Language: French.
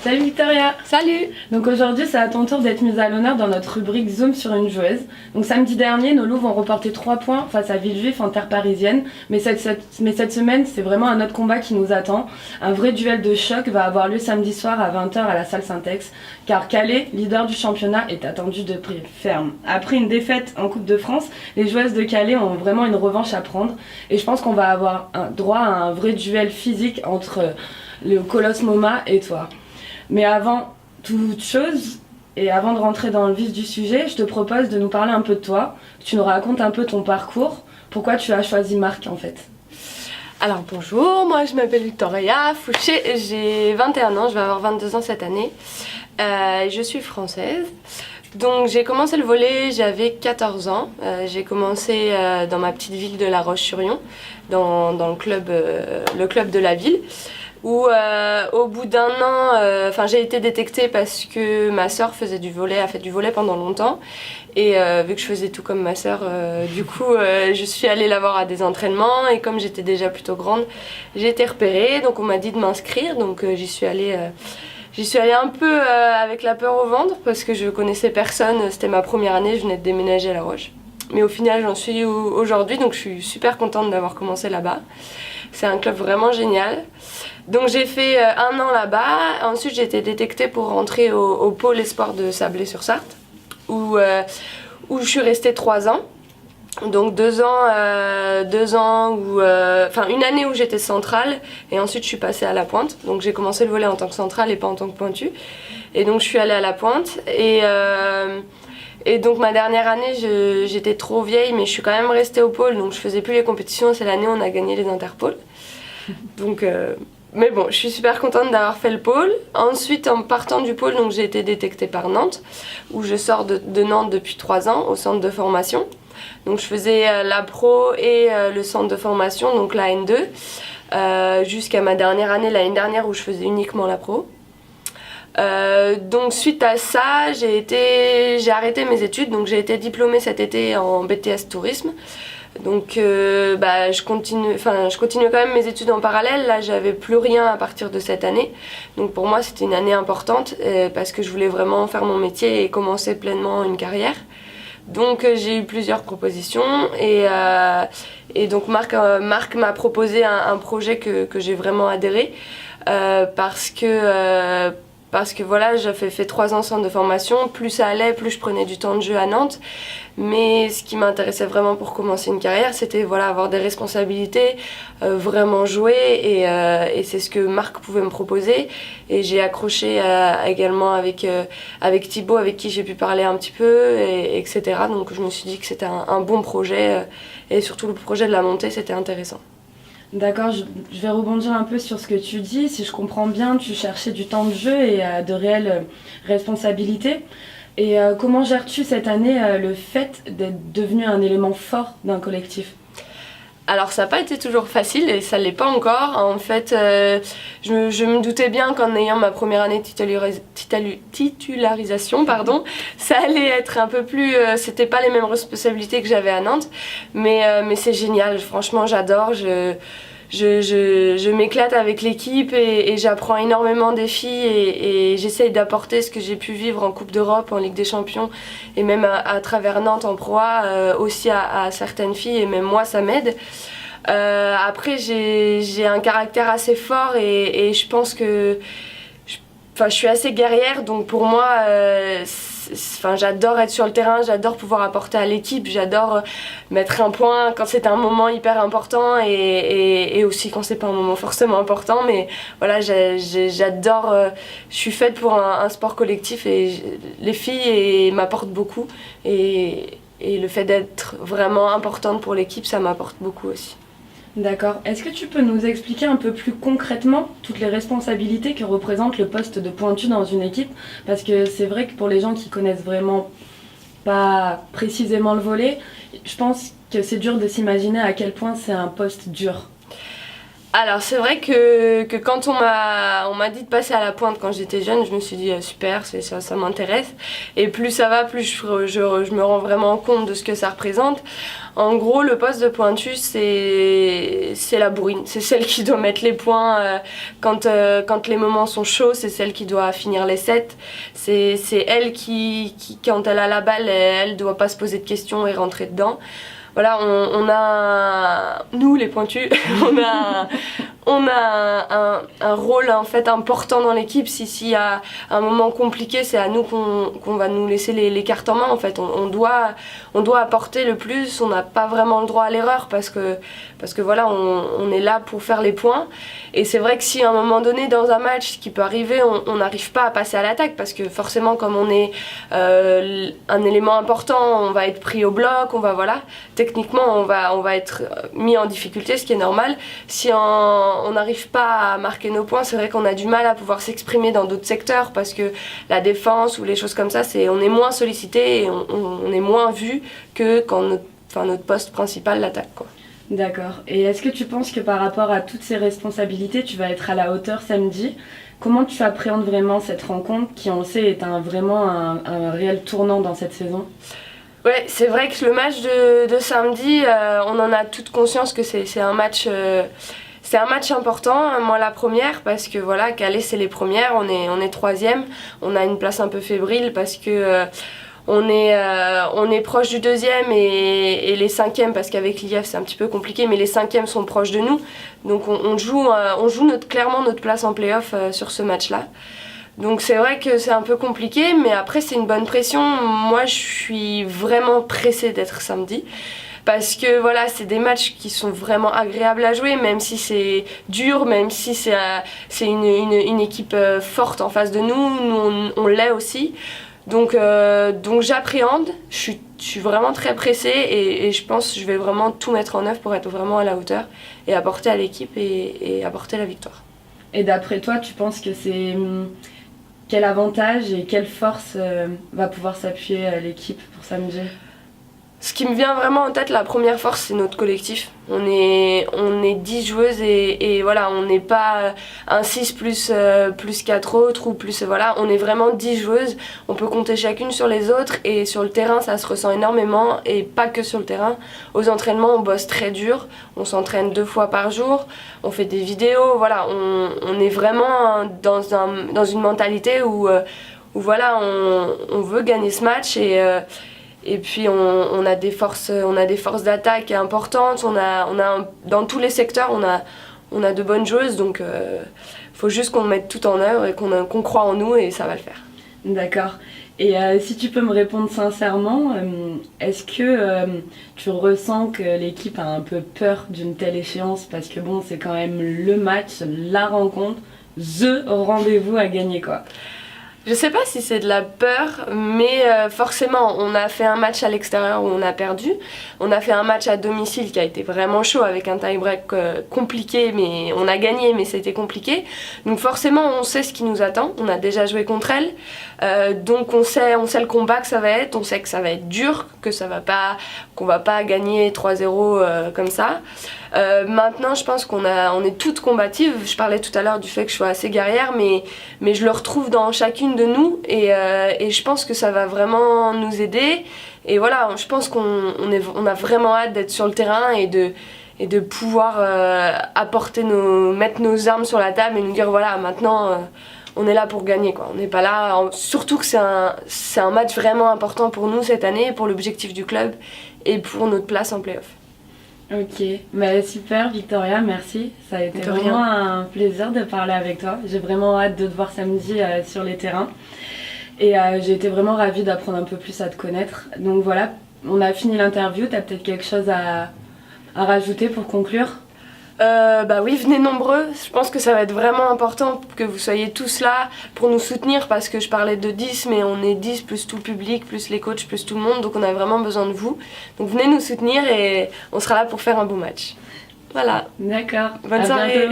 Salut Victoria. Salut. Donc aujourd'hui c'est à ton tour d'être mise à l'honneur dans notre rubrique Zoom sur une joueuse. Donc samedi dernier nos Loups vont remporter 3 points face à Villejuif en terre parisienne. Mais cette semaine c'est vraiment un autre combat qui nous attend. Un vrai duel de choc va avoir lieu samedi soir à 20h à la salle Syntex. Car Calais, leader du championnat, est attendu de prix ferme. Après une défaite en Coupe de France, les joueuses de Calais ont vraiment une revanche à prendre. Et je pense qu'on va avoir droit à un vrai duel physique entre le colosse MoMA et toi. Mais avant toute chose, et avant de rentrer dans le vif du sujet, je te propose de nous parler un peu de toi, que tu nous racontes un peu ton parcours, pourquoi tu as choisi Marc en fait. Alors bonjour, moi je m'appelle Victoria Fouché, j'ai 21 ans, je vais avoir 22 ans cette année. Je suis française. Donc j'ai commencé le volley, j'avais 14 ans. J'ai commencé dans ma petite ville de La Roche-sur-Yon, dans le club de la ville. Où au bout d'un an, j'ai été détectée parce que ma sœur a fait du volley pendant longtemps. Et vu que je faisais tout comme ma sœur, je suis allée la voir à des entraînements. Et comme j'étais déjà plutôt grande, j'ai été repérée. Donc on m'a dit de m'inscrire. Donc j'y suis allée un peu avec la peur au ventre parce que je connaissais personne. C'était ma première année, je venais de déménager à La Roche. Mais au final, j'en suis aujourd'hui. Donc je suis super contente d'avoir commencé là-bas. C'est un club vraiment génial. Donc j'ai fait 1 an là-bas. Ensuite j'ai été détectée pour rentrer au pôle espoir de Sablé-sur-Sarthe où je suis restée 3 ans. Donc 2 ans, une année où j'étais centrale et ensuite je suis passée à la pointe. Donc j'ai commencé le volley en tant que centrale et pas en tant que pointue. Et donc je suis allée à la pointe et donc ma dernière année j'étais trop vieille mais je suis quand même restée au pôle donc je faisais plus les compétitions. C'est l'année où on a gagné les interpôles. Donc mais bon, je suis super contente d'avoir fait le pôle. Ensuite, en partant du pôle, donc j'ai été détectée par Nantes, où je sors de Nantes depuis 3 ans, au centre de formation. Donc je faisais la pro et le centre de formation, donc la N2, jusqu'à ma dernière année, l'année dernière, où je faisais uniquement la pro. Donc suite à ça, j'ai arrêté mes études, donc j'ai été diplômée cet été en BTS tourisme. Donc je continue quand même mes études en parallèle. Là j'avais plus rien à partir de cette année. Donc pour moi c'était une année importante parce que je voulais vraiment faire mon métier et commencer pleinement une carrière. Donc j'ai eu plusieurs propositions et donc Marc m'a proposé un projet que j'ai vraiment adhéré parce que voilà, j'avais fait 3 ans centre de formation, plus ça allait, plus je prenais du temps de jeu à Nantes. Mais ce qui m'intéressait vraiment pour commencer une carrière, c'était voilà, avoir des responsabilités, vraiment jouer et c'est ce que Marc pouvait me proposer. Et j'ai accroché également avec Thibaut, avec qui j'ai pu parler un petit peu, etc. Donc je me suis dit que c'était un bon projet et surtout le projet de la montée, c'était intéressant. D'accord, je vais rebondir un peu sur ce que tu dis. Si je comprends bien, tu cherchais du temps de jeu et de réelles responsabilités. Et comment gères-tu cette année le fait d'être devenu un élément fort d'un collectif ? Alors ça n'a pas été toujours facile et ça ne l'est pas encore. En fait, je me doutais bien qu'en ayant ma première année de titularisation, ça allait être un peu plus... c'était pas les mêmes responsabilités que j'avais à Nantes, mais c'est génial, franchement j'adore. Je m'éclate avec l'équipe et j'apprends énormément des filles et j'essaye d'apporter ce que j'ai pu vivre en Coupe d'Europe, en Ligue des Champions et même à travers Nantes en Pro A aussi à certaines filles et même moi ça m'aide. Après j'ai un caractère assez fort et je pense que je suis assez guerrière donc pour moi j'adore être sur le terrain, j'adore pouvoir apporter à l'équipe, j'adore mettre un point quand c'est un moment hyper important et aussi quand c'est pas un moment forcément important mais voilà j'adore, je suis faite pour un sport collectif et les filles m'apportent beaucoup et le fait d'être vraiment importante pour l'équipe ça m'apporte beaucoup aussi. D'accord. Est-ce que tu peux nous expliquer un peu plus concrètement toutes les responsabilités que représente le poste de pointu dans une équipe ? Parce que c'est vrai que pour les gens qui connaissent vraiment pas précisément le volley, je pense que c'est dur de s'imaginer à quel point c'est un poste dur. Alors c'est vrai que quand on m'a dit de passer à la pointe quand j'étais jeune, je me suis dit super, ça m'intéresse. Et plus ça va, plus je me rends vraiment compte de ce que ça représente. En gros, le poste de pointu, c'est la bourrine. C'est celle qui doit mettre les points quand les moments sont chauds. C'est celle qui doit finir les sets. C'est elle qui, quand elle a la balle, elle doit pas se poser de questions et rentrer dedans. Voilà, on a, nous les pointus, on a un rôle en fait important dans l'équipe. S'il y a un moment compliqué, c'est à nous qu'on va nous laisser les cartes en main. En fait, on doit apporter le plus. On n'a pas vraiment le droit à l'erreur parce que voilà, on est là pour faire les points. Et c'est vrai que si à un moment donné dans un match, ce qui peut arriver, on n'arrive pas à passer à l'attaque parce que forcément, comme on est un élément important, on va être pris au bloc, voilà. Techniquement, on va être mis en difficulté, ce qui est normal. Si on n'arrive pas à marquer nos points, c'est vrai qu'on a du mal à pouvoir s'exprimer dans d'autres secteurs parce que la défense ou les choses comme ça, on est moins sollicité et on est moins vu que quand notre poste principal l'attaque, quoi. D'accord. Et est-ce que tu penses que par rapport à toutes ces responsabilités, tu vas être à la hauteur samedi? Comment tu appréhendes vraiment cette rencontre qui, on sait, est vraiment un réel tournant dans cette saison? Ouais, c'est vrai que le match de samedi, on en a toute conscience que c'est un match important. Moi, la première, parce que voilà, Calais, c'est les premières, on est troisième. On a une place un peu fébrile parce que on est proche du deuxième et les cinquièmes, parce qu'avec l'IF c'est un petit peu compliqué, mais les cinquièmes sont proches de nous. Donc on joue clairement notre place en play-off sur ce match-là. Donc c'est vrai que c'est un peu compliqué, mais après c'est une bonne pression. Moi je suis vraiment pressée d'être samedi. Parce que voilà, c'est des matchs qui sont vraiment agréables à jouer, même si c'est dur, même si c'est une équipe forte en face de nous. Nous on l'est aussi. Donc j'appréhende, je suis vraiment très pressée et je pense que je vais vraiment tout mettre en œuvre pour être vraiment à la hauteur et apporter à l'équipe et apporter la victoire. Et d'après toi, tu penses que c'est quel avantage et quelle force va pouvoir s'appuyer à l'équipe pour samedi? Ce qui me vient vraiment en tête, la première force, c'est notre collectif. On est 10 joueuses et voilà, on n'est pas un 6 plus 4 autres ou plus, voilà, on est vraiment 10 joueuses. On peut compter chacune sur les autres et sur le terrain, ça se ressent énormément et pas que sur le terrain. Aux entraînements, on bosse très dur, on s'entraîne 2 fois par jour, on fait des vidéos, voilà, on est vraiment dans une mentalité où voilà, on veut gagner ce match et puis on a des forces d'attaque importantes, dans tous les secteurs on a de bonnes joueuses, donc faut juste qu'on mette tout en œuvre et qu'on croit en nous et ça va le faire. D'accord. Et si tu peux me répondre sincèrement, est-ce que tu ressens que l'équipe a un peu peur d'une telle échéance? Parce que bon, c'est quand même le match, la rencontre, the rendez-vous à gagner, quoi. Je sais pas si c'est de la peur, mais forcément, on a fait un match à l'extérieur où on a perdu. On a fait un match à domicile qui a été vraiment chaud avec un tie-break compliqué, mais on a gagné, mais c'était compliqué. Donc forcément, on sait ce qui nous attend. On a déjà joué contre elle, donc on sait le combat que ça va être. On sait que ça va être dur, qu'on va pas gagner 3-0 comme ça. Maintenant, je pense on est toutes combatives. Je parlais tout à l'heure du fait que je sois assez guerrière, mais je le retrouve dans chacune de nous et je pense que ça va vraiment nous aider. Et voilà, je pense qu'on a vraiment hâte d'être sur le terrain et de pouvoir mettre nos armes sur la table et nous dire voilà, maintenant on est là pour gagner, quoi. On n'est pas là, surtout que c'est un match vraiment important pour nous cette année, pour l'objectif du club et pour notre place en play-off. Ok, bah, super Victoria, merci. Ça a été vraiment un plaisir de parler avec toi. J'ai vraiment hâte de te voir samedi sur les terrains. Et j'ai été vraiment ravie d'apprendre un peu plus à te connaître. Donc voilà, on a fini l'interview. Tu as peut-être quelque chose à rajouter pour conclure? Bah oui, venez nombreux. Je pense que ça va être vraiment important que vous soyez tous là pour nous soutenir parce que je parlais de 10, mais on est 10 plus tout le public, plus les coachs, plus tout le monde. Donc on a vraiment besoin de vous. Donc venez nous soutenir et on sera là pour faire un beau match. Voilà. D'accord. Bonne soirée.